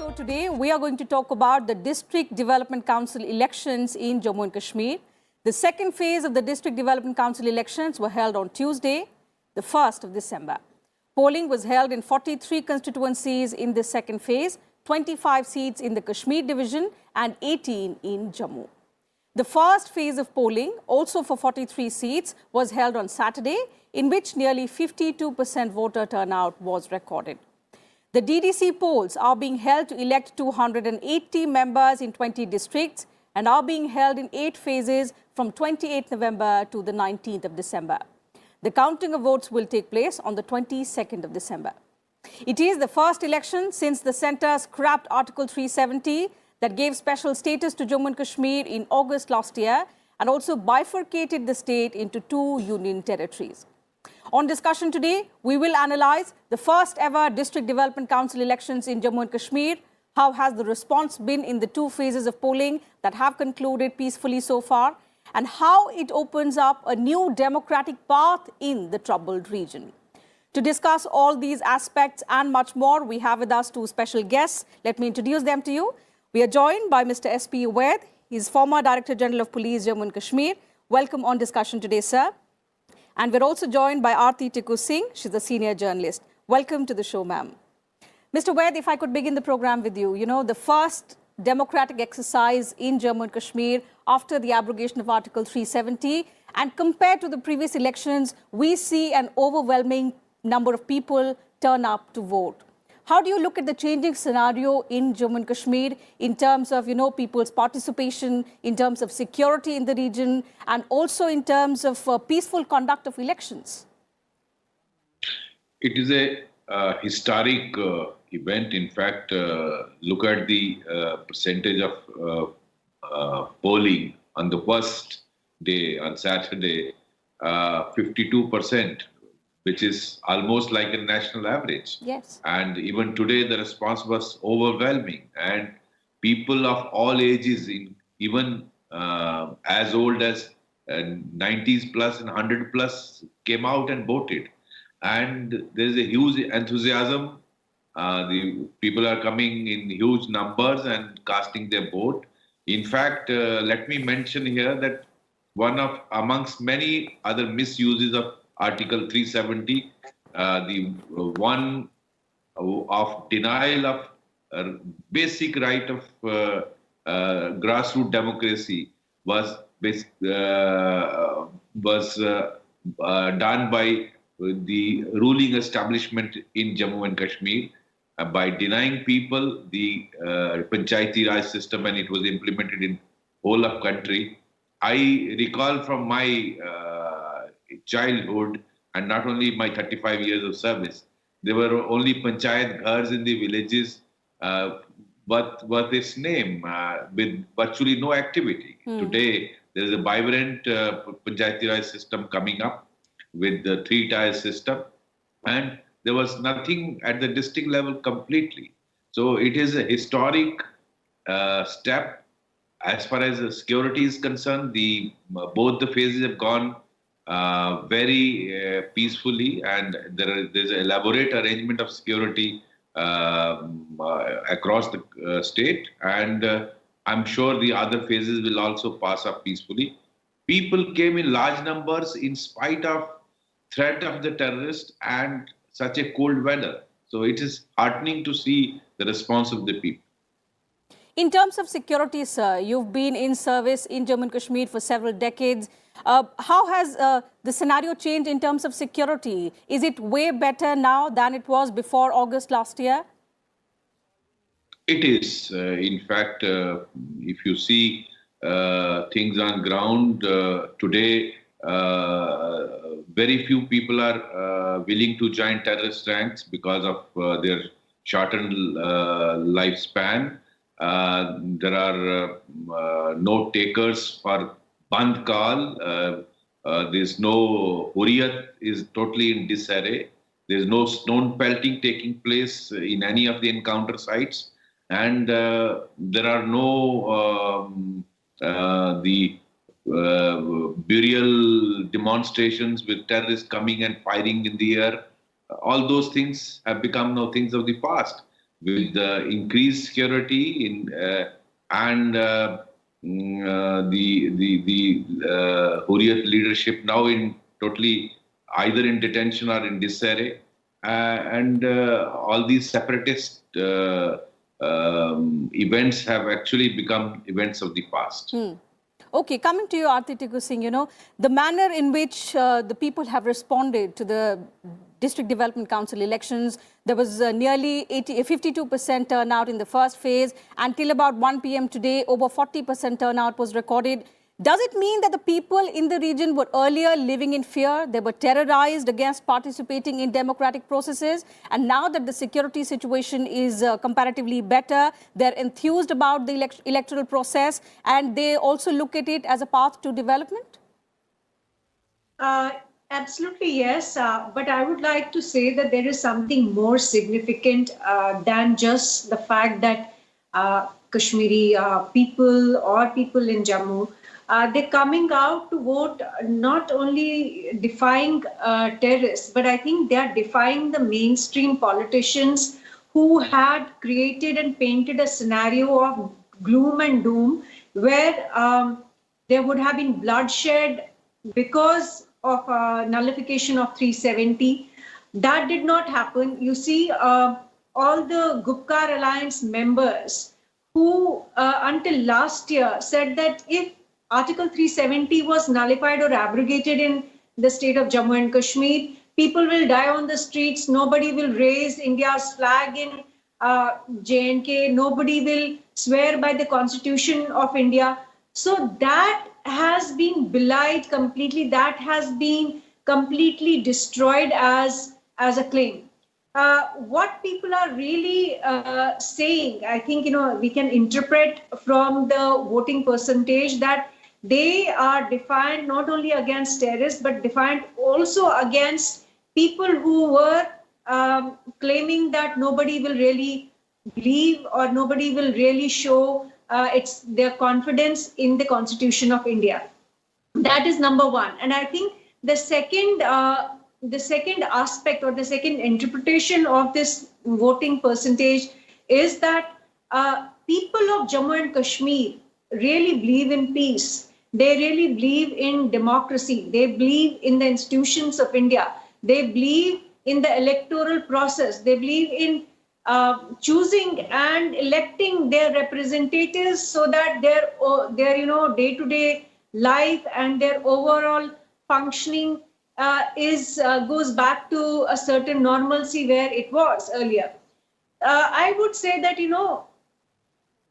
show today, we are going to talk about the District Development Council elections in Jammu and Kashmir. The second phase of the District Development Council elections were held on Tuesday, the 1st of December. Polling was held in 43 constituencies in the second phase, 25 seats in the Kashmir division and 18 in Jammu. The first phase of polling, also for 43 seats, was held on Saturday, in which nearly 52% voter turnout was recorded. The DDC polls are being held to elect 280 members in 20 districts and are being held in 8 phases from 28th November to the 19th of December. The counting of votes will take place on the 22nd of December. It is the first election since the centre scrapped Article 370 that gave special status to Jammu and Kashmir in August last year and also bifurcated the state into 2 union territories. On discussion today, we will analyse the first ever District Development Council elections in Jammu and Kashmir. How has the response been in the 2 phases of polling that have concluded peacefully so far? And how it opens up a new democratic path in the troubled region. To discuss all these aspects and much more, we have with us 2 special guests. Let me introduce them to you. We are joined by Mr. S.P. Ubaid. He is former Director General of Police, Jammu and Kashmir. Welcome on discussion today, sir. And we're also joined by Aarti Tikku Singh. She's a senior journalist. Welcome to the show, ma'am. Mr. Ubaid, if I could begin the program with you. You know, the first democratic exercise in Jammu and Kashmir after the abrogation of Article 370. And compared to the previous elections, we see an overwhelming number of people turn up to vote. How do you look at the changing scenario in Jammu and Kashmir in terms of, people's participation, in terms of security in the region, and also in terms of peaceful conduct of elections? It is a historic event. In fact, look at the percentage of polling on the first day, on Saturday, 52%. Which is almost like a national average. Yes. And even today, the response was overwhelming. And people of all ages, even as old as 90s plus and 100 plus, came out and voted. And there is a huge enthusiasm. The people are coming in huge numbers and casting their vote. In fact, let me mention here that amongst many other misuses of Article 370, the one of denial of basic right of grassroots democracy was done by the ruling establishment in Jammu and Kashmir by denying people the Panchayati Raj system, and it was implemented in whole of country. I recall from my childhood, and not only my 35 years of service, there were only panchayat ghars in the villages, but its name, with virtually no activity. Today, there is a vibrant Panchayati Raj system coming up with the 3-tier system, and there was nothing at the district level completely. So it is a historic step. As far as the security is concerned, both the phases have gone very peacefully, and there's an elaborate arrangement of security across the state, and I'm sure the other phases will also pass up peacefully. People came in large numbers in spite of threat of the terrorists and such a cold weather. So it is heartening to see the response of the people. In terms of security, sir, you've been in service in Jammu and Kashmir for several decades. How has the scenario changed in terms of security? Is it way better now than it was before August last year? It is. In fact, if you see things on ground today, very few people are willing to join terrorist ranks because of their shortened lifespan. There are no takers for Band call. There's no Hurriyat is totally in disarray. There's no stone pelting taking place in any of the encounter sites, and there are no burial demonstrations with terrorists coming and firing in the air. All those things have become now things of the past. with the increased security and the Hurriyat leadership now in totally either in detention or in disarray, and all these separatist events have actually become events of the past. Okay, coming to you, Aarti Tikku Singh, the manner in which the people have responded to the District Development Council elections, there was nearly 52% turnout in the first phase. Until about 1 p.m. today, over 40% turnout was recorded. Does it mean that the people in the region were earlier living in fear? They were terrorized against participating in democratic processes. And now that the security situation is comparatively better, they're enthused about the electoral process, and they also look at it as a path to development? Absolutely, yes. But I would like to say that there is something more significant than just the fact that Kashmiri people or people in Jammu, they're coming out to vote, not only defying terrorists, but I think they are defying the mainstream politicians who had created and painted a scenario of gloom and doom where there would have been bloodshed because of nullification of 370. That did not happen. You see, all the Gupkar Alliance members who until last year said that if Article 370 was nullified or abrogated in the state of Jammu and Kashmir, people will die on the streets, nobody will raise India's flag in J&K, nobody will swear by the Constitution of India. So that has been belied completely, that has been completely destroyed as a claim. What people are really saying, I think, we can interpret from the voting percentage that they are defiant not only against terrorists, but defiant also against people who were claiming that nobody will really believe or nobody will really show their confidence in the Constitution of India. That is number one. And I think the second aspect or the second interpretation of this voting percentage is that people of Jammu and Kashmir really believe in peace. They really believe in democracy. They believe in the institutions of India. They believe in the electoral process. They believe in choosing and electing their representatives so that their day-to-day life and their overall functioning goes back to a certain normalcy where it was earlier. I would say that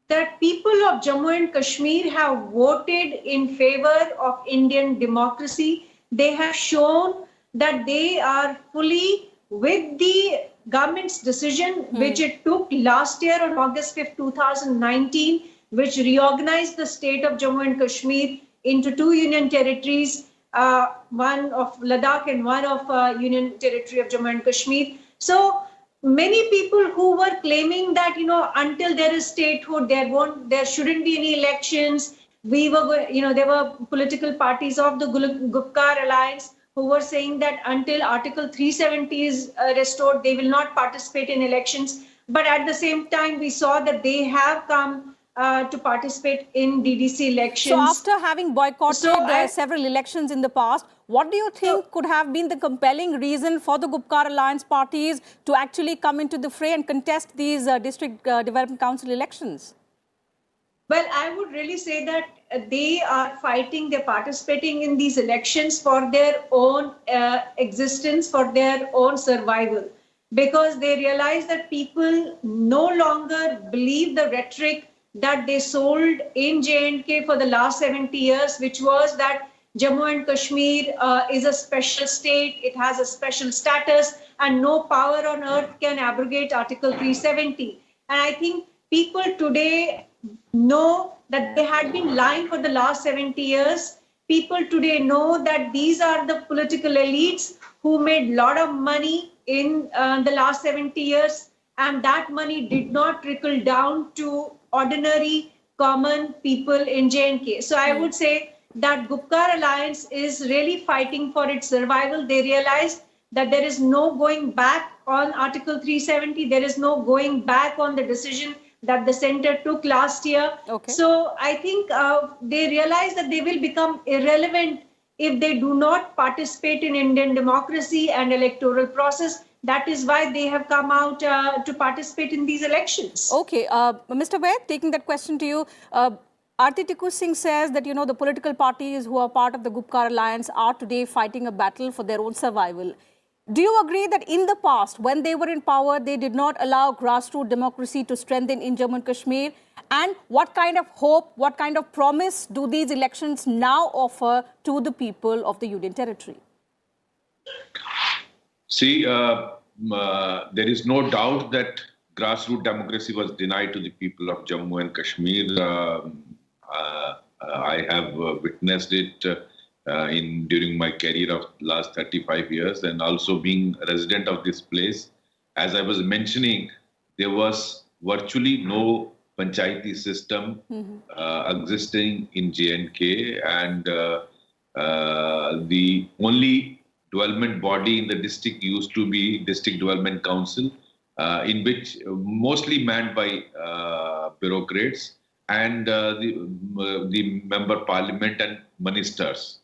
that people of Jammu and Kashmir have voted in favor of Indian democracy. They have shown that they are fully with the government's decision, which it took last year on August 5th, 2019, which reorganized the state of Jammu and Kashmir into two union territories, one of Ladakh and one of Union Territory of Jammu and Kashmir. So many people who were claiming that until there is statehood, there shouldn't be any elections. There were political parties of the Gupkar Alliance who were saying that until Article 370 is restored, they will not participate in elections. But at the same time, we saw that they have come to participate in DDC elections. So after having boycotted several elections in the past, what do you think could have been the compelling reason for the Gupkar Alliance parties to actually come into the fray and contest these District Development Council elections? Well, I would really say that they are fighting, they're participating in these elections for their own existence, for their own survival, because they realize that people no longer believe the rhetoric that they sold in J&K for the last 70 years, which was that Jammu and Kashmir is a special state, it has a special status, and no power on earth can abrogate Article 370. And I think people today know that they had been lying for the last 70 years. People today know that these are the political elites who made a lot of money in the last 70 years, and that money did not trickle down to ordinary, common people in J&K. So I would say that Gupkar Alliance is really fighting for its survival. They realized that there is no going back on Article 370. There is no going back on the decision that the center took last year. Okay. So I think they realize that they will become irrelevant if they do not participate in Indian democracy and electoral process. That is why they have come out to participate in these elections. Okay, Mr. Vaid, taking that question to you, Aarti Tikku Singh says that, you know, the political parties who are part of the Gupkar alliance are today fighting a battle for their own survival. Do you agree that in the past, when they were in power, they did not allow grassroots democracy to strengthen in Jammu and Kashmir? And what kind of hope, what kind of promise do these elections now offer to the people of the Union Territory? See, there is no doubt that grassroots democracy was denied to the people of Jammu and Kashmir. I have witnessed it during my career of last 35 years, and also being a resident of this place. As I was mentioning, there was virtually no panchayati system existing in J&K, and the only development body in the district used to be District Development Council, in which mostly manned by bureaucrats and the member parliament and ministers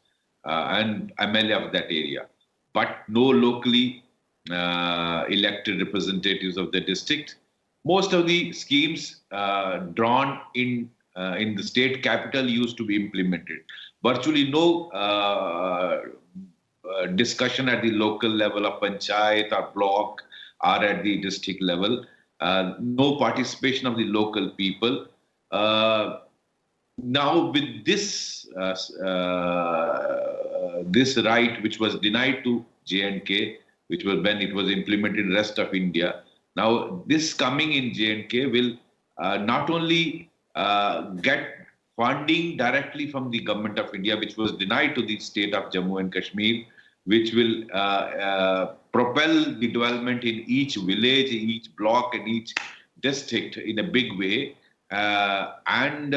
and MLA of that area, but no locally elected representatives of the district. Most of the schemes drawn in the state capital used to be implemented. Virtually no discussion at the local level of panchayat or block or at the district level. No participation of the local people. Now with this this right which was denied to J&K, which was when it was implemented in the rest of India, now this coming in J&K will not only get funding directly from the government of India, which was denied to the state of Jammu and Kashmir, which will propel the development in each village, each block, and each district in a big way, and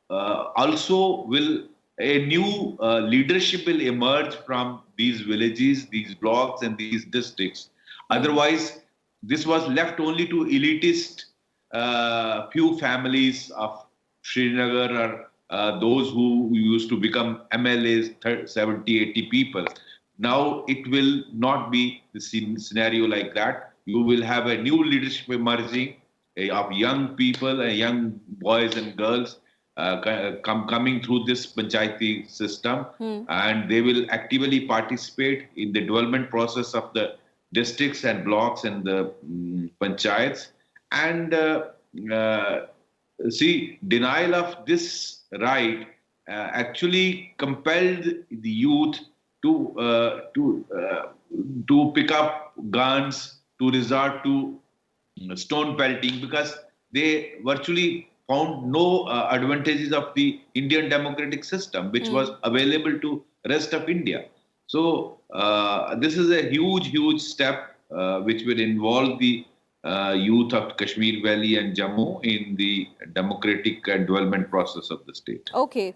also will a new leadership will emerge from these villages, these blocks, and these districts. Otherwise, this was left only to elitist few families of Srinagar or those who used to become MLAs, 70, 80 people. Now it will not be the scenario like that. You will have a new leadership emerging of young people, young boys and girls coming through this panchayati system, and they will actively participate in the development process of the districts and blocks and the panchayats. And see, denial of this right actually compelled the youth to pick up guns, to resort to stone pelting, because they virtually found no advantages of the Indian democratic system, which was available to rest of India. So this is a huge step which will involve the youth of Kashmir Valley and Jammu in the democratic and development process of the state. Okay.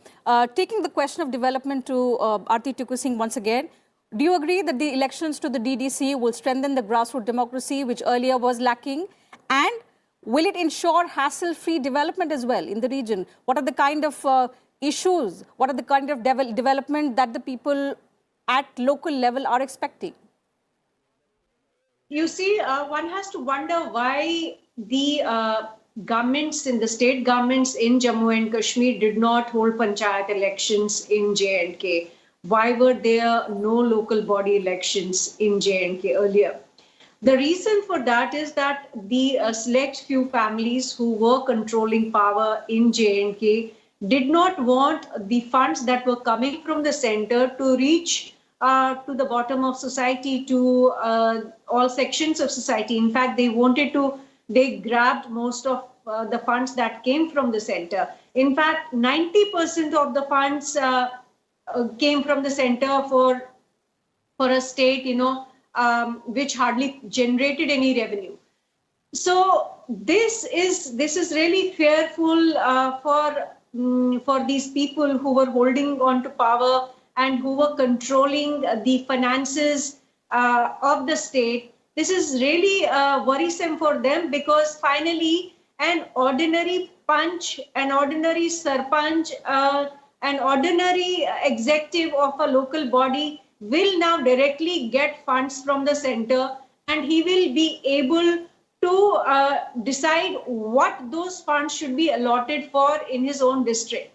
Taking the question of development to Aarti Tikku Singh once again, do you agree that the elections to the DDC will strengthen the grassroots democracy which earlier was lacking? And will it ensure hassle-free development as well in the region? What are the kind of issues, what are the kind of development that the people at local level are expecting? You see, one has to wonder why the governments in the state governments in Jammu and Kashmir did not hold panchayat elections in J&K. Why were there no local body elections in J&K earlier? The reason for that is that the select few families who were controlling power in J&K did not want the funds that were coming from the center to reach to the bottom of society, to all sections of society. In fact, they grabbed most of the funds that came from the center. In fact, 90% of the funds came from the center for a state, which hardly generated any revenue. So this is really fearful for these people who were holding on to power and who were controlling the finances of the state. This is really worrisome for them, because finally an ordinary punch, an ordinary sarpanch, an ordinary executive of a local body will now directly get funds from the center, and he will be able to decide what those funds should be allotted for in his own district.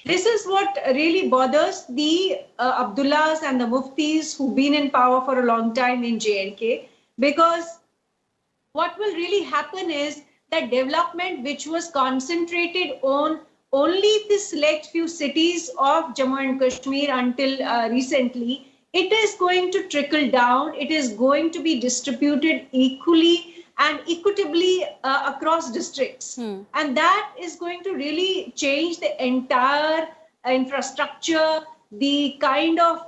This is what really bothers the Abdullahs and the Muftis who've been in power for a long time in J&K, because what will really happen is that development which was concentrated on only the select few cities of Jammu and Kashmir until recently, it is going to trickle down. It is going to be distributed equally and equitably across districts. And that is going to really change the entire infrastructure, the kind of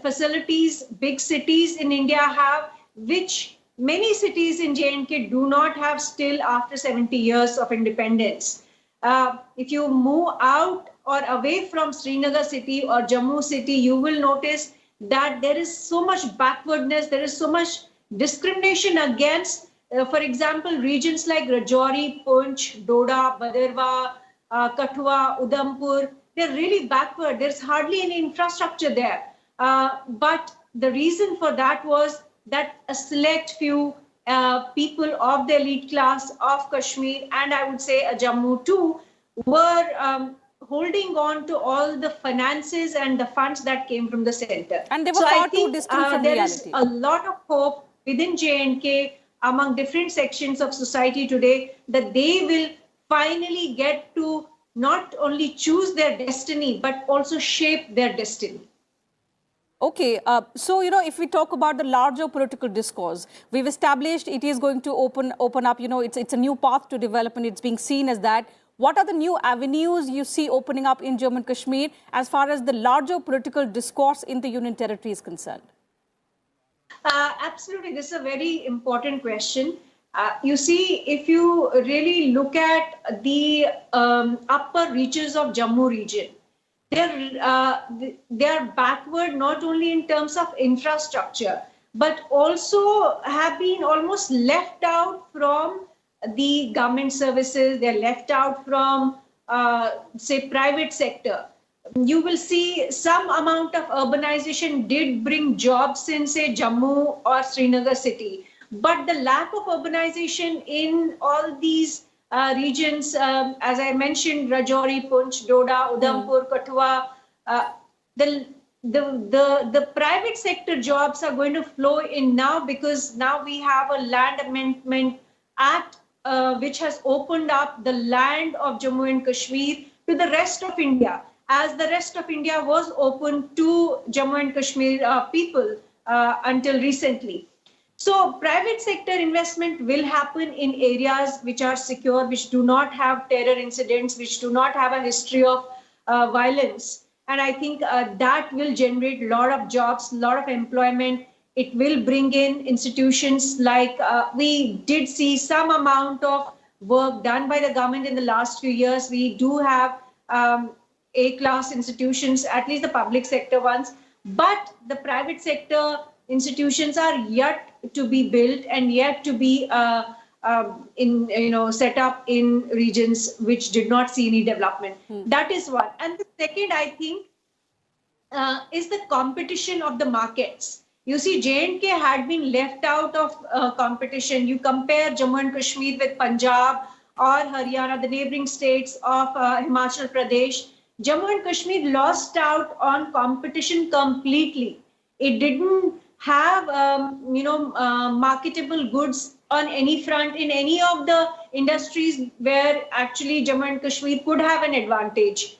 facilities big cities in India have, which many cities in J&K do not have still after 70 years of independence. If you move out or away from Srinagar city or Jammu city, you will notice that there is so much backwardness, there is so much discrimination against, for example, regions like Rajouri, Poonch, Doda, Badarwa, Kathua, Udhampur. They're really backward. There's hardly any infrastructure there. But the reason for that was that a select few people of the elite class of Kashmir, and I would say Jammu too, were holding on to all the finances and the funds that came from the center. And they were far too distant from there reality. is a lot of hope within J&K among different sections of society today that they will finally get to not only choose their destiny, but also shape their destiny. Okay, so, if we talk about the larger political discourse, we've established it is going to open up, it's a new path to development. It's being seen as that. What are the new avenues you see opening up in Jammu and Kashmir as far as the larger political discourse in the Union Territory is concerned? Absolutely, this is a very important question. You see, if you really look at the upper reaches of Jammu region, they are backward not only in terms of infrastructure, but also have been almost left out from the government services. They're left out from, say, private sector. You will see some amount of urbanization did bring jobs in, say, Jammu or Srinagar city. But the lack of urbanization in all these regions, as I mentioned, Rajouri, Poonch, Doda, Udhampur, Kathua, the private sector jobs are going to flow in now, because now we have a Land Amendment Act which has opened up the land of Jammu and Kashmir to the rest of India, as the rest of India was open to Jammu and Kashmir people until recently. So private sector investment will happen in areas which are secure, which do not have terror incidents, which do not have a history of violence. And I think that will generate a lot of jobs, a lot of employment. It will bring in institutions like we did see some amount of work done by the government in the last few years. We do have A-class institutions, at least the public sector ones, but the private sector institutions are yet to be built and yet to be set up in regions which did not see any development. That is one. And the second, I think, is the competition of the markets. You see, J&K had been left out of competition. You compare Jammu and Kashmir with Punjab or Haryana, the neighboring states of Himachal Pradesh. Jammu and Kashmir lost out on competition completely. It didn't have, marketable goods on any front in any of the industries where actually Jammu and Kashmir could have an advantage.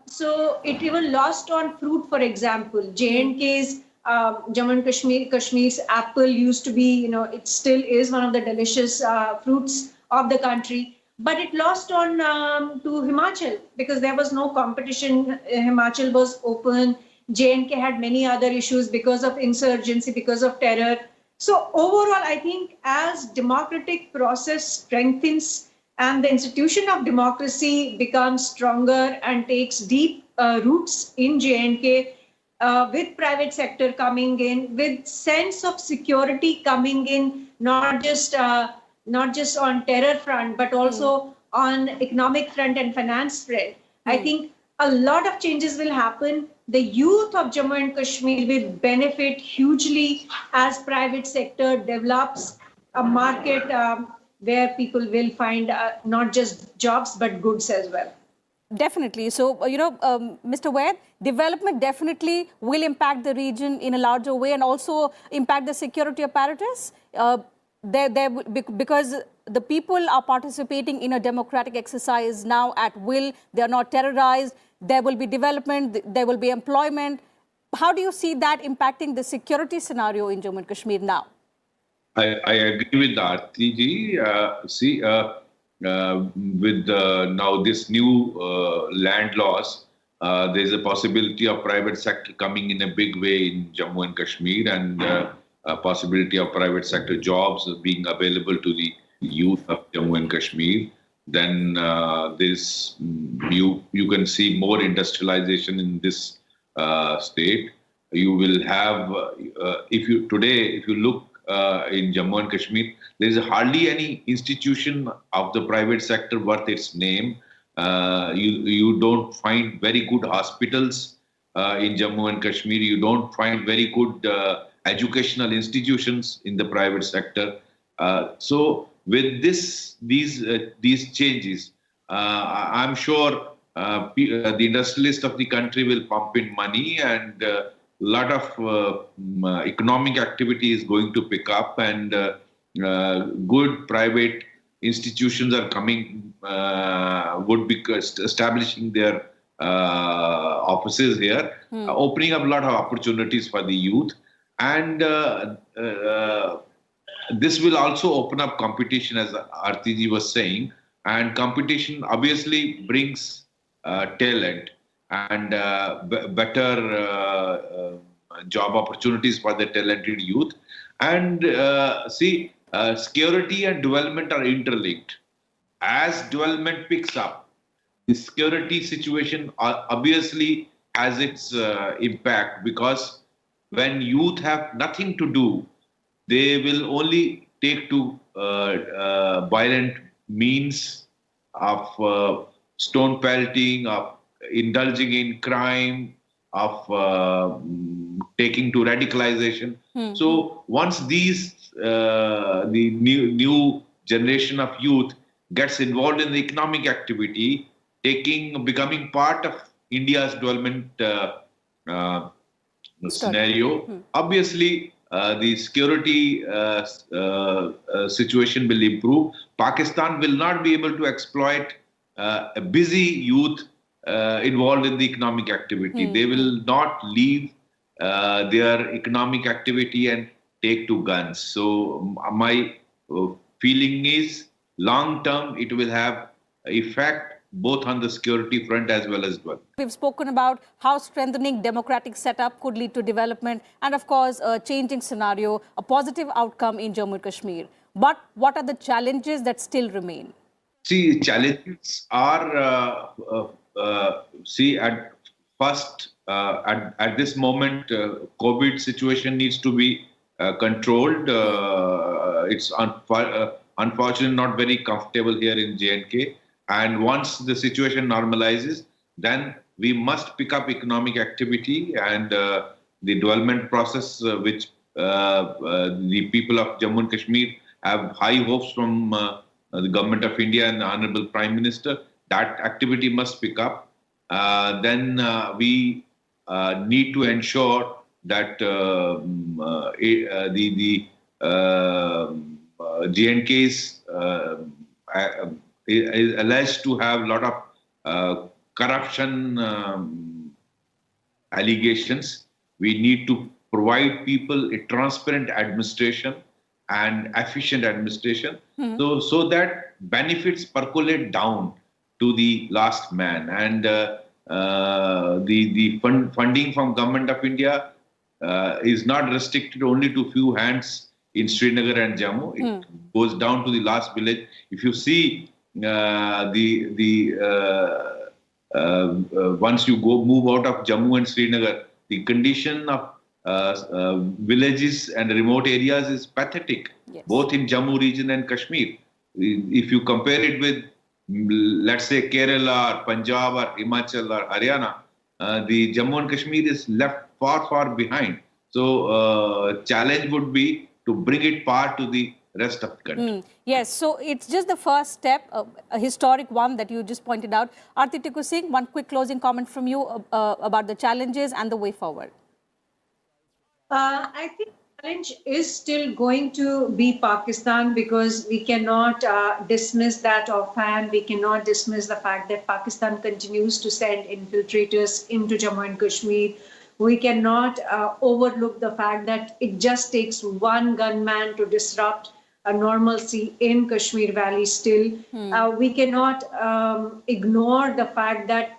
So it even lost on fruit, for example. J&K's Jammu and Kashmir's apple used to be, it still is one of the delicious fruits of the country. But it lost on to Himachal because there was no competition. Himachal was open. J&K had many other issues because of insurgency, because of terror. So overall, I think as democratic process strengthens and the institution of democracy becomes stronger and takes deep roots in J&K, with private sector coming in, with sense of security coming in, not just on terror front, but also on economic front and finance front. I think a lot of changes will happen. The youth of Jammu and Kashmir will benefit hugely as private sector develops a market where people will find not just jobs but goods as well. Definitely. So, Mr. Wade, development definitely will impact the region in a larger way and also impact the security apparatus. Because the people are participating in a democratic exercise now at will. They are not terrorized. There will be development. There will be employment. How do you see that impacting the security scenario in Jammu and Kashmir now? I agree with Aarti ji. With now this new land laws, there's a possibility of private sector coming in a big way in Jammu and Kashmir, and a possibility of private sector jobs being available to the youth of Jammu and Kashmir. Then you can see more industrialization in this state. You will have if you look in Jammu and Kashmir, there is hardly any institution of the private sector worth its name. You don't find very good hospitals in Jammu and Kashmir. You don't find very good educational institutions in the private sector. So with these changes, I'm sure the industrialists of the country will pump in money, and a lot of economic activity is going to pick up, and good private institutions are coming, would be establishing their offices here, opening up a lot of opportunities for the youth. And this will also open up competition, as Aarti ji was saying, and competition obviously brings talent and better job opportunities for the talented youth. And security and development are interlinked. As development picks up, the security situation obviously has its impact, because when youth have nothing to do, they will only take to violent means of stone pelting, of indulging in crime, of taking to radicalization. So once the new generation of youth gets involved in the economic activity, becoming part of India's development scenario, obviously the security situation will improve. Pakistan will not be able to exploit a busy youth involved in the economic activity. They will not leave their economic activity and take to guns. So my feeling is, long term, it will have effect both on the security front as well as development. We've spoken about how strengthening democratic setup could lead to development and, of course, a changing scenario, a positive outcome in Jammu and Kashmir. But what are the challenges that still remain? See, challenges are, at first, at this moment, COVID situation needs to be controlled. It's unfortunately not very comfortable here in J&K. And once the situation normalizes, then we must pick up economic activity and the development process, which the people of Jammu and Kashmir have high hopes from the government of India and the Honorable Prime Minister. That activity must pick up. Then we need to ensure that the J&K is alleged to have a lot of corruption allegations. We need to provide people a transparent administration and efficient administration, so that benefits percolate down to the last man. And the funding from Government of India is not restricted only to few hands in Srinagar and Jammu. It goes down to the last village. If you see once you move out of Jammu and Srinagar, the condition of villages and remote areas is pathetic, Yes. both in Jammu region and Kashmir. If you compare it with, let's say, Kerala or Punjab or Himachal or Haryana, the Jammu and Kashmir is left far, far behind. So challenge would be to bring it par to the rest of the country. Yes, so it's just the first step, a historic one that you just pointed out. Aarti Tikku Singh, one quick closing comment from you about the challenges and the way forward. I think the challenge is still going to be Pakistan, because we cannot dismiss that offhand. We cannot dismiss the fact that Pakistan continues to send infiltrators into Jammu and Kashmir. We cannot overlook the fact that it just takes one gunman to disrupt a normalcy in Kashmir Valley still. We cannot ignore the fact that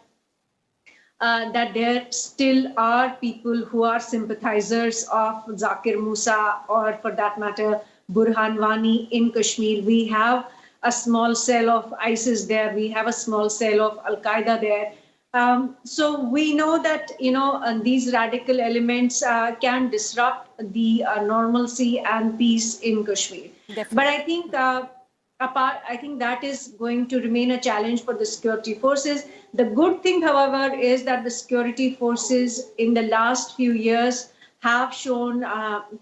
that there still are people who are sympathizers of Zakir Musa, or for that matter, Burhan Wani in Kashmir. We have a small cell of ISIS there. We have a small cell of Al-Qaeda there. So we know that, these radical elements can disrupt the normalcy and peace in Kashmir. Definitely. But I think I think that is going to remain a challenge for the security forces. The good thing, however, is that the security forces in the last few years have shown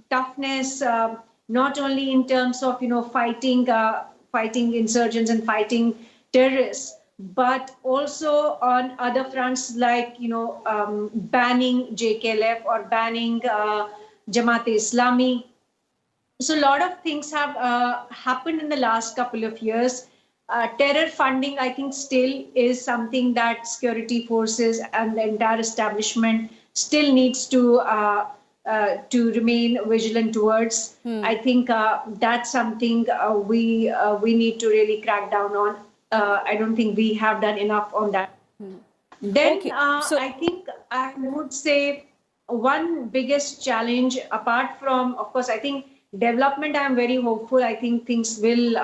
toughness, not only in terms of fighting insurgents and fighting terrorists, but also on other fronts like banning JKLF or banning Jamaat-e-Islami. So a lot of things have happened in the last couple of years. Terror funding, I think, still is something that security forces and the entire establishment still needs to remain vigilant towards. I think that's something we need to really crack down on. I don't think we have done enough on that. Then Okay, I think I would say one biggest challenge, apart from, of course, I think development, I'm very hopeful. I think things will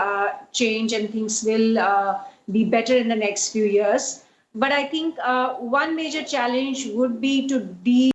change and things will be better in the next few years. But I think one major challenge would be to deal